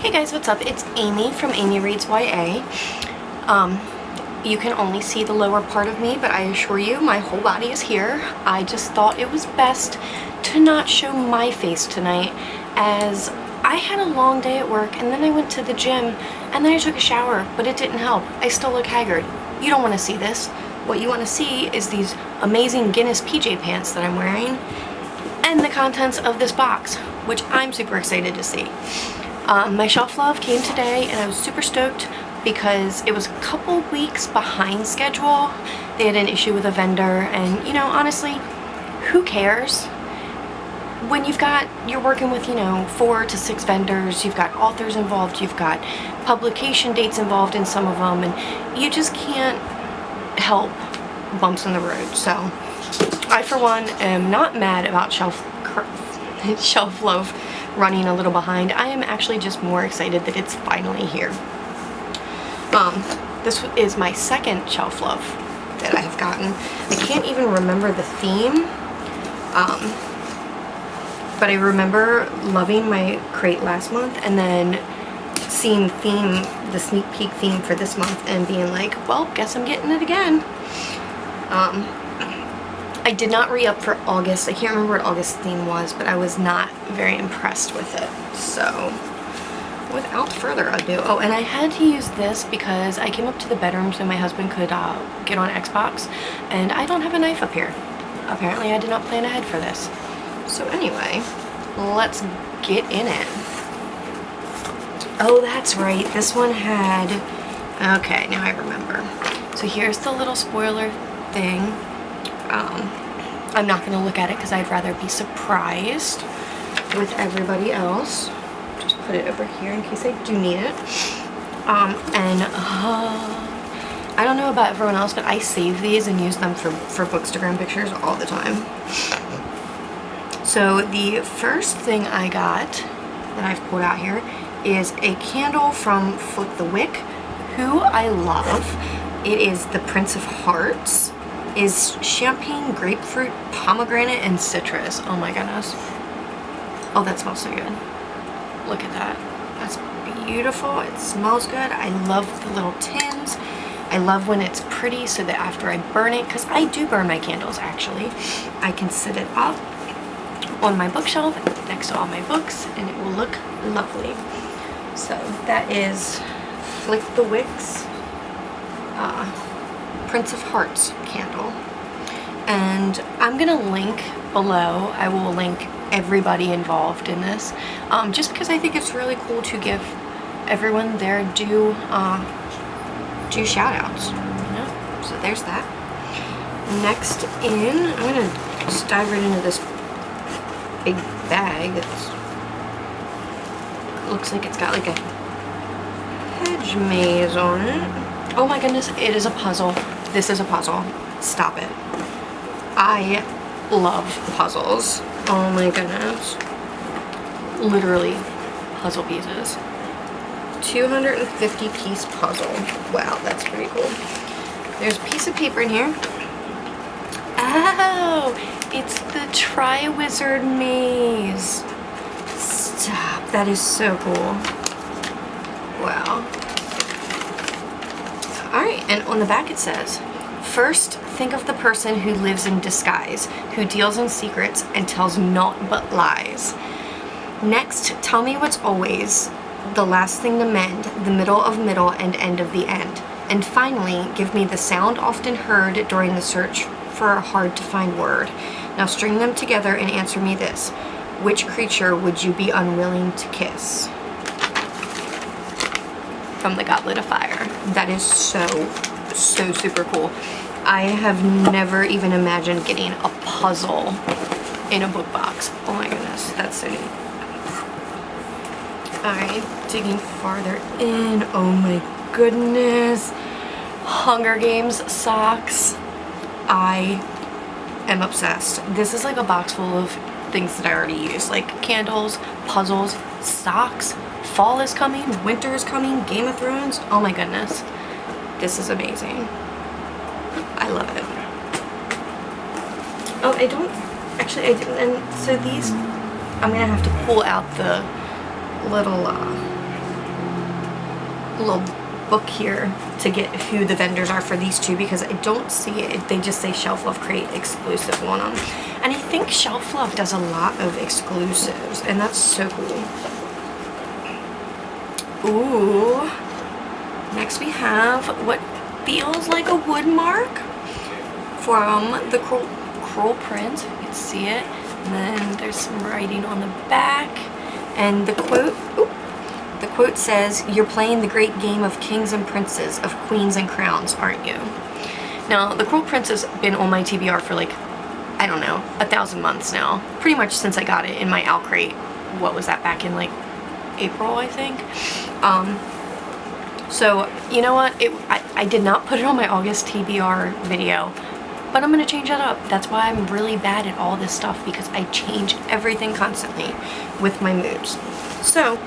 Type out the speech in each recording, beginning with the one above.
Hey guys, what's up? It's Amy from Amy Reads YA. You can only see the lower part of me, but I assure you my whole body is here. I just thought it was best to not show my face tonight, as I had a long day at work and then I went to the gym and then I took a shower, but it didn't help. I still look haggard. You don't want to see this. What you want to see is these amazing Guinness PJ pants that I'm wearing and the contents of this box, which I'm super excited to see. My Shelflove came today and I was super stoked because it was a couple weeks behind schedule. They had an issue with a vendor, and you know, honestly, who cares? When you're working with, 4 to 6 vendors, you've got authors involved, you've got publication dates involved in some of them, and you just can't help bumps in the road. So I, for one, am not mad about Shelflove running a little behind. I am actually just more excited that it's finally here. This is my second Shelflove that I have gotten. I can't even remember the theme, but I remember loving my crate last month and then seeing the sneak peek theme for this month and being like, well, guess I'm getting it again. I did not re-up for August. I can't remember what August theme was, but I was not very impressed with it. So without further ado, oh, and I had to use this because I came up to the bedroom so my husband could get on Xbox, and I don't have a knife up here. Apparently I did not plan ahead for this. So anyway, let's get in it. Oh, that's right, this one had, okay, now I remember. So here's the little spoiler thing. I'm not going to look at it because I'd rather be surprised with everybody else. Just put it over here in case I do need it. I don't know about everyone else, but I save these and use them for Bookstagram pictures all the time. So the first thing I got that I've pulled out here is a candle from Flip the Wick, who I love. It is the Prince of Hearts. Is champagne, grapefruit, pomegranate, and citrus. Oh my goodness. Oh, that smells so good. Look at that. That's beautiful. It smells good. I love the little tins. I love when it's pretty so that after I burn it, because I do burn my candles actually, I can sit it up on my bookshelf next to all my books and it will look lovely. So that is Flick the Wick's Prince of Hearts candle, and I'm gonna link below. I will link everybody involved in this, just because I think it's really cool to give everyone their due shout outs, so there's that. Next in, I'm gonna just dive right into this big bag. It looks like it's got like a hedge maze on it. Oh my goodness, it is a puzzle. This is a puzzle. Stop it. I love puzzles. Oh my goodness. Literally puzzle pieces. 250 piece puzzle. Wow, that's pretty cool. There's a piece of paper in here. Oh, it's the Tri-Wizard maze. Stop. That is so cool. Wow. Alright, and on the back it says, first, think of the person who lives in disguise, who deals in secrets and tells naught but lies. Next, tell me what's always the last thing to mend, the middle of middle and end of the end. And finally, give me the sound often heard during the search for a hard-to-find word. Now string them together and answer me this. Which creature would you be unwilling to kiss? From the Goblet of Fire. That is so super cool. I have never even imagined getting a puzzle in a book box. Oh my goodness, that's so neat. Alright, digging farther in. Oh my goodness. Hunger Games socks. I am obsessed. This is like a box full of things that I already use, like candles, puzzles, socks. Fall is coming, winter is coming, Game of Thrones. Oh my goodness. This is amazing. I love it. Oh, I don't, actually I didn't, and so these, I'm gonna have to pull out the little little book here to get who the vendors are for these two, because I don't see it. They just say Shelflove Crate exclusive on them. And I think Shelflove does a lot of exclusives, and that's so cool. Ooh. Next we have what feels like a wood mark from the Cruel Prince. You can see it. And then there's some writing on the back. And the quote says, "You're playing the great game of kings and princes, of queens and crowns, aren't you?" Now, the Cruel Prince has been on my TBR for like, I don't know, 1,000 months now. Pretty much since I got it in my out crate. What was that, back in like April, I think? So, you know what? I did not put it on my August TBR video, but I'm going to change that up. That's why I'm really bad at all this stuff, because I change everything constantly with my moods. So,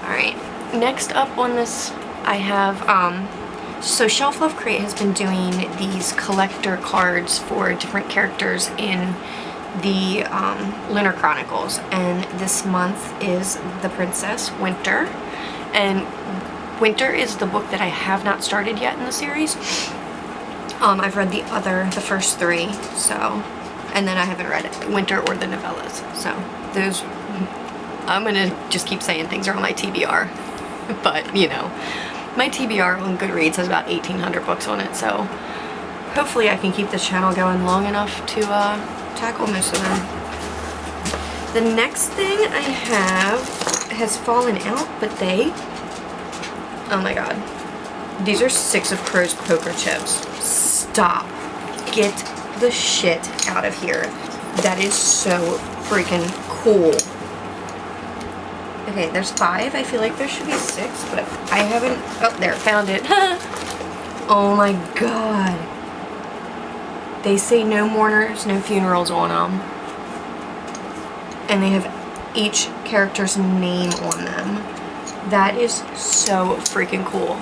alright, next up on this, I have, so Shelflove Crate has been doing these collector cards for different characters in the Lunar Chronicles, and this month is the Princess Winter, and Winter is the book that I have not started yet in the series. I've read the first 3, so, and then I haven't read Winter or the novellas, so those, I'm gonna just keep saying things are on my TBR, but you know, my TBR on Goodreads has about 1,800 books on it, so hopefully I can keep this channel going long enough to tackle most of them. The next thing I have has fallen out, but oh my god, these are 6 of Crows poker chips. Stop. Get the shit out of here. That is so freaking cool. Okay, there's 5. I feel like there should be 6, but I haven't. Oh, there, found it. Oh my god. They say no mourners, no funerals on them. And they have each character's name on them. That is so freaking cool.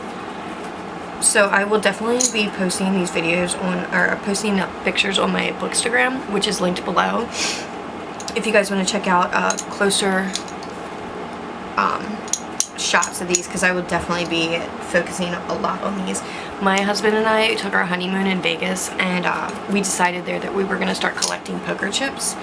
So I will definitely be posting these videos on, or posting up pictures on my Bookstagram, which is linked below. If you guys want to check out closer shots of these, because I will definitely be focusing a lot on these. My husband and I took our honeymoon in Vegas, and we decided there that we were going to start collecting poker chips.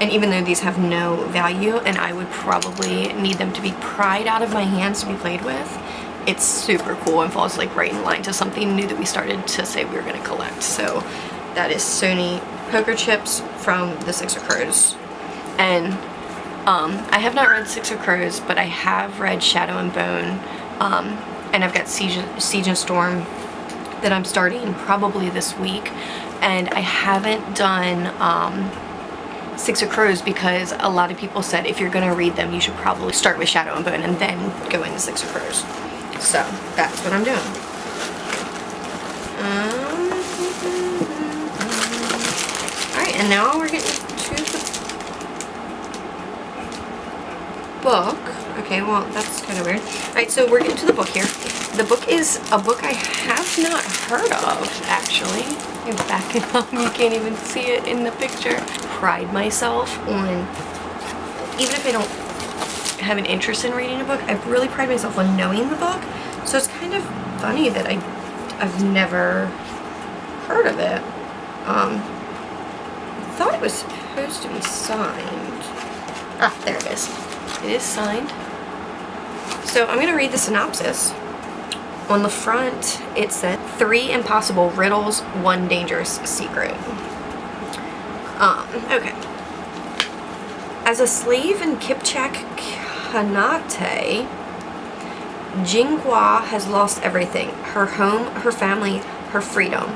And even though these have no value, and I would probably need them to be pried out of my hands to be played with, it's super cool and falls like right in line to something new that we started to say we were going to collect. So that is so neat. Poker chips from the 6 of Crows. And I have not read 6 of Crows, but I have read Shadow and Bone, and I've got Siege and Storm that I'm starting probably this week. And I haven't done 6 of Crows because a lot of people said if you're going to read them, you should probably start with Shadow and Bone and then go into 6 of Crows. So that's what I'm doing. Alright, and now we're getting to the book. Okay, well, that's kind of weird. Alright, so we're getting to the book here. The book is a book I have not heard of, actually. I'm backing up. You can't even see it in the picture. Pride myself on, even if I don't have an interest in reading a book, I really pride myself on knowing the book. So it's kind of funny that I've never heard of it. I thought it was supposed to be signed. Ah, there it is. It is signed. So I'm going to read the synopsis. On the front, it said, 3 impossible riddles, 1 dangerous secret. Okay. As a slave in Kipchak Khanate, Jinghua has lost everything. Her home, her family, her freedom.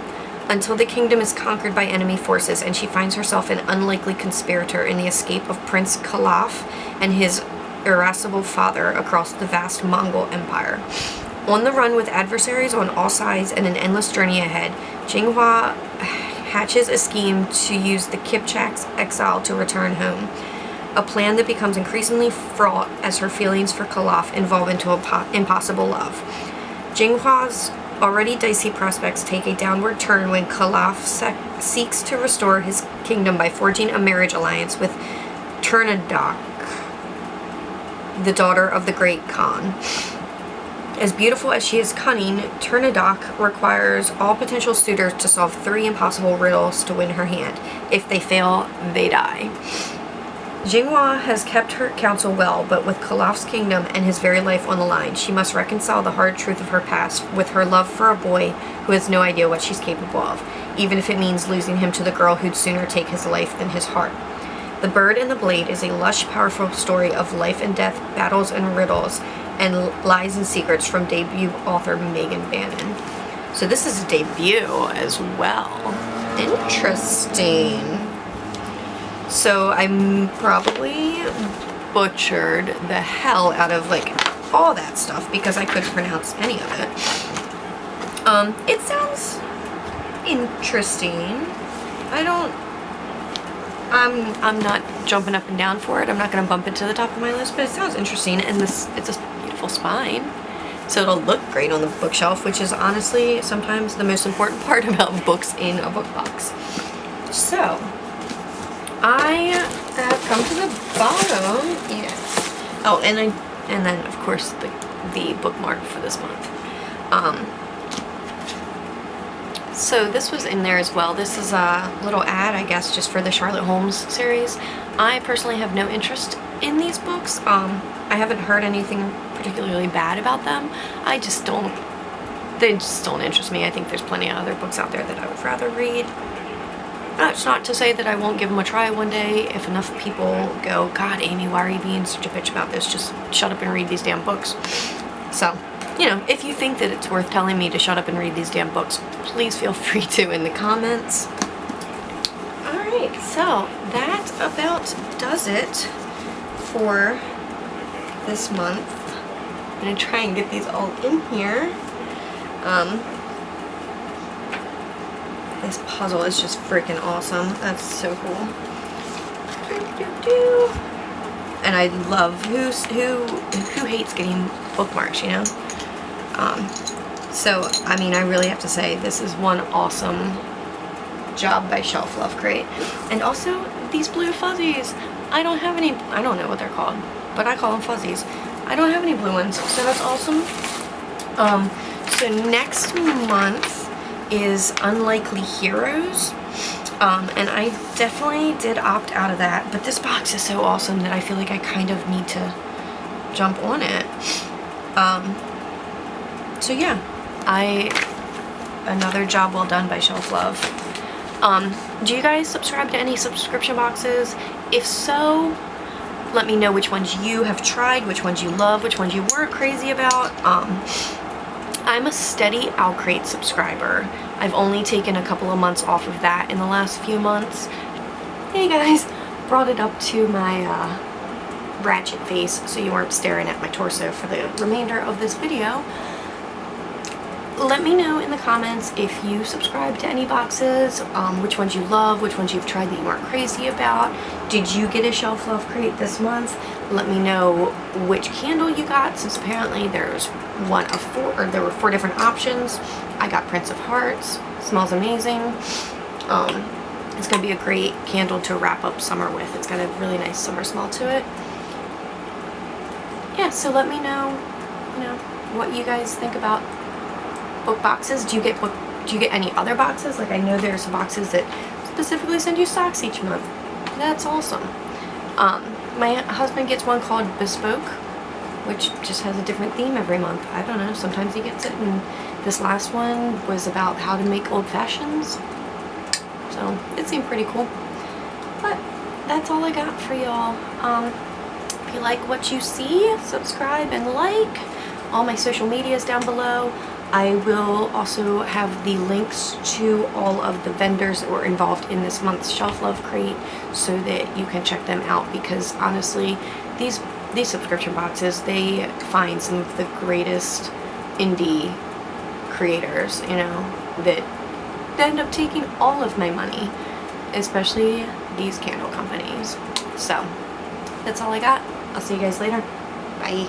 Until the kingdom is conquered by enemy forces and she finds herself an unlikely conspirator in the escape of Prince Khalaf and his irascible father across the vast Mongol Empire. On the run with adversaries on all sides and an endless journey ahead, Jinghua hatches a scheme to use the Kipchak's exile to return home. A plan that becomes increasingly fraught as her feelings for Khalaf evolve into impossible love. Jinghua's already dicey prospects take a downward turn when Khalaf seeks to restore his kingdom by forging a marriage alliance with Turnadak, the daughter of the Great Khan. As beautiful as she is cunning, Turnidoc requires all potential suitors to solve 3 impossible riddles to win her hand. If they fail, they die. Jinghua has kept her counsel well, but with Kalaf's kingdom and his very life on the line, she must reconcile the hard truth of her past with her love for a boy who has no idea what she's capable of, even if it means losing him to the girl who'd sooner take his life than his heart. The Bird and the Blade is a lush, powerful story of life and death, battles and riddles, and lies and secrets from debut author Megan Bannon. So this is a debut as well. Interesting. So I probably butchered the hell out of like all that stuff because I couldn't pronounce any of it. It sounds interesting. I'm not jumping up and down for it. I'm not going to bump it to the top of my list, but it sounds interesting, and it's a beautiful spine. So it'll look great on the bookshelf, which is honestly sometimes the most important part about books in a book box. So, I have come to the bottom. Yes. Oh, and then of course the bookmark for this month. So this was in there as well. This is a little ad, I guess, just for the Sherlock Holmes series. I personally have no interest in these books. I haven't heard anything particularly bad about them. They just don't interest me. I think there's plenty of other books out there that I would rather read. That's not to say that I won't give them a try one day if enough people go, God, Amy, why are you being such a bitch about this? Just shut up and read these damn books. So, you know, if you think that it's worth telling me to shut up and read these damn books, please feel free to in the comments. Alright, so that about does it for this month. I'm going to try and get these all in here. This puzzle is just freaking awesome. That's so cool. And I love who hates getting bookmarks, you know? So, I mean, I really have to say this is one awesome job by Shelflove Crate. And also, these blue fuzzies. I don't know what they're called, but I call them fuzzies. I don't have any blue ones, so that's awesome. So next month is Unlikely Heroes. And I definitely did opt out of that, but this box is so awesome that I feel like I kind of need to jump on it. So yeah, another job well done by Shelflove. Do you guys subscribe to any subscription boxes? If so, let me know which ones you have tried, which ones you love, which ones you weren't crazy about. I'm a steady Owlcrate subscriber. I've only taken a couple of months off of that in the last few months. Hey guys, brought it up to my ratchet face so you weren't staring at my torso for the remainder of this video. Let me know in the comments if you subscribe to any boxes, which ones you love, which ones you've tried that you weren't crazy about. Did you get a Shelflove Crate this month? Let me know which candle you got, since apparently there's one of 4, or there were 4 different options. I got Prince of Hearts. Smells amazing. It's going to be a great candle to wrap up summer with. It's got a really nice summer smell to it. Yeah, so let me know, what you guys think about book boxes. Do you get any other boxes? Like, I know there's boxes that specifically send you socks each month. That's awesome. My husband gets one called Bespoke, which just has a different theme every month. I don't know, sometimes he gets it, and this last one was about how to make old fashions. So it seemed pretty cool. But that's all I got for y'all. If you like what you see, subscribe and like. All my social media is down below. I will also have the links to all of the vendors that were involved in this month's Shelflove Crate so that you can check them out, because honestly, these subscription boxes, they find some of the greatest indie creators, that end up taking all of my money, especially these candle companies. So that's all I got. I'll see you guys later. Bye.